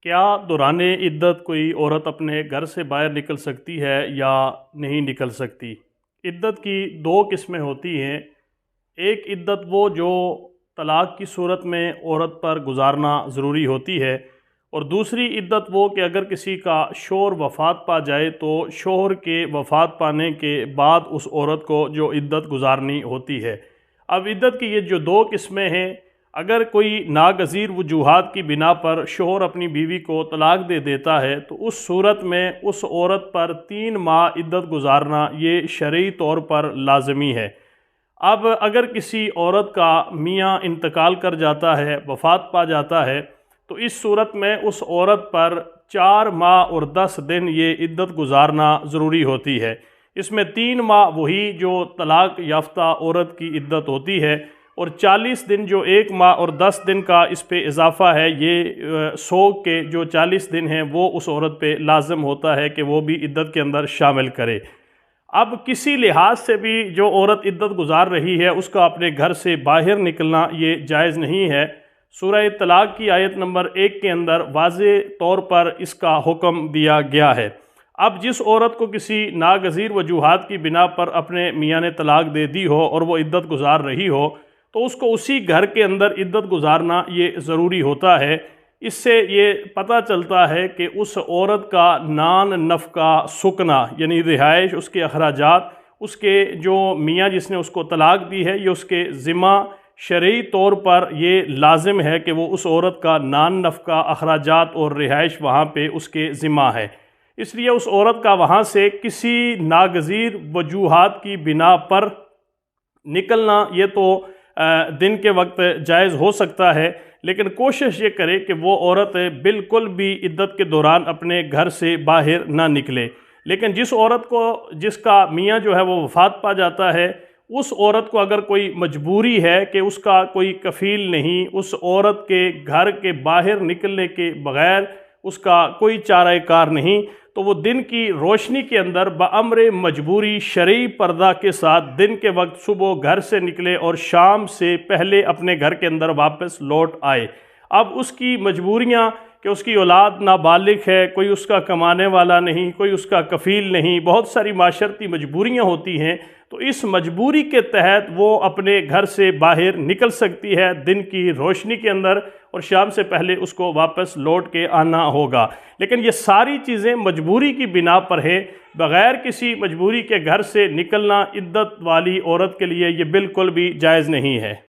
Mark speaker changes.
Speaker 1: کیا دوران عدت کوئی عورت اپنے گھر سے باہر نکل سکتی ہے یا نہیں نکل سکتی؟ عدت کی دو قسمیں ہوتی ہیں۔ ایک عدت وہ جو طلاق کی صورت میں عورت پر گزارنا ضروری ہوتی ہے، اور دوسری عدت وہ کہ اگر کسی کا شوہر وفات پا جائے تو شوہر کے وفات پانے کے بعد اس عورت کو جو عدت گزارنی ہوتی ہے۔ اب عدت کی یہ جو دو قسمیں ہیں، اگر کوئی ناگزیر وجوہات کی بنا پر شوہر اپنی بیوی کو طلاق دے دیتا ہے تو اس صورت میں اس عورت پر 3 ماہ عدت گزارنا یہ شرعی طور پر لازمی ہے۔ اب اگر کسی عورت کا میاں انتقال کر جاتا ہے، وفات پا جاتا ہے، تو اس صورت میں اس عورت پر 4 ماہ اور 10 دن یہ عدت گزارنا ضروری ہوتی ہے۔ اس میں 3 ماہ وہی جو طلاق یافتہ عورت کی عدت ہوتی ہے، اور 40 دن جو 1 ماہ اور 10 دن کا اس پہ اضافہ ہے، یہ 100 کے جو 40 دن ہیں وہ اس عورت پہ لازم ہوتا ہے کہ وہ بھی عدت کے اندر شامل کرے۔ اب کسی لحاظ سے بھی جو عورت عدت گزار رہی ہے اس کا اپنے گھر سے باہر نکلنا یہ جائز نہیں ہے۔ سورہ طلاق کی آیت نمبر 1 کے اندر واضح طور پر اس کا حکم دیا گیا ہے۔ اب جس عورت کو کسی ناگزیر وجوہات کی بنا پر اپنے میاں نے طلاق دے دی ہو اور وہ عدت گزار رہی ہو تو اس کو اسی گھر کے اندر عدت گزارنا یہ ضروری ہوتا ہے۔ اس سے یہ پتہ چلتا ہے کہ اس عورت کا نان نفقہ سکنا یعنی رہائش، اس کے اخراجات، اس کے جو میاں جس نے اس کو طلاق دی ہے، یہ اس کے ذمہ شرعی طور پر یہ لازم ہے کہ وہ اس عورت کا نان نفقہ، اخراجات اور رہائش وہاں پہ اس کے ذمہ ہے۔ اس لیے اس عورت کا وہاں سے کسی ناگزیر وجوہات کی بنا پر نکلنا یہ تو دن کے وقت جائز ہو سکتا ہے، لیکن کوشش یہ کرے کہ وہ عورت بالکل بھی عدت کے دوران اپنے گھر سے باہر نہ نکلے۔ لیکن جس عورت کو جس کا میاں جو ہے وہ وفات پا جاتا ہے، اس عورت کو اگر کوئی مجبوری ہے کہ اس کا کوئی کفیل نہیں، اس عورت کے گھر کے باہر نکلنے کے بغیر اس کا کوئی چارہ کار نہیں، تو وہ دن کی روشنی کے اندر بامر مجبوری شرعی پردہ کے ساتھ دن کے وقت صبح گھر سے نکلے اور شام سے پہلے اپنے گھر کے اندر واپس لوٹ آئے۔ اب اس کی مجبوریاں کہ اس کی اولاد نابالغ ہے، کوئی اس کا کمانے والا نہیں، کوئی اس کا کفیل نہیں، بہت ساری معاشرتی مجبوریاں ہوتی ہیں، تو اس مجبوری کے تحت وہ اپنے گھر سے باہر نکل سکتی ہے دن کی روشنی کے اندر، اور شام سے پہلے اس کو واپس لوٹ کے آنا ہوگا۔ لیکن یہ ساری چیزیں مجبوری کی بنا پر ہے، بغیر کسی مجبوری کے گھر سے نکلنا عدت والی عورت کے لیے یہ بالکل بھی جائز نہیں ہے۔